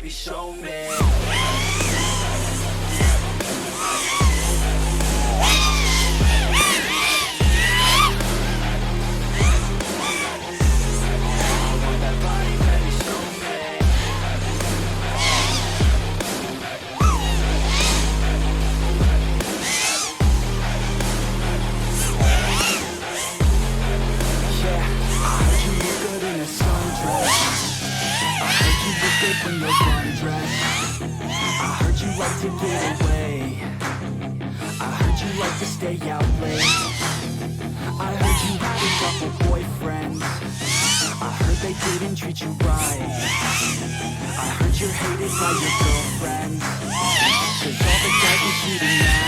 baby, show me. When you're undressed, I heard you like to get away. I heard you like to stay out late. I heard you had a couple boyfriends. I heard they didn't treat you right. I heard you're hated by your girlfriends, 'cause all the guys are shooting at.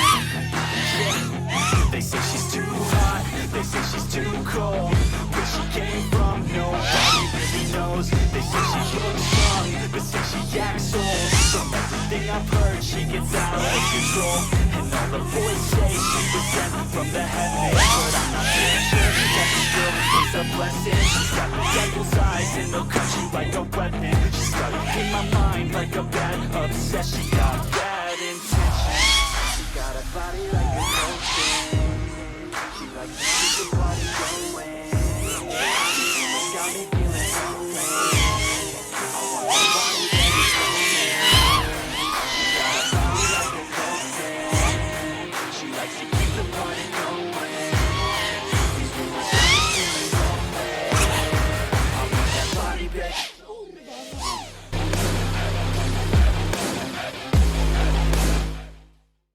They say she's too hot, they say she's too cold. Where she came from, nobody really knows. They say she looks young, but say she acts old. From everything I've heard, she gets out of control. And all the boys say she was sent from the heavens, but I'm not really sure that this girl is a blessing. She's got the devil's eyes and they'll cut you like a weapon. She's stuck in my mind like a bad obsession. Got bad intentions. She got a body like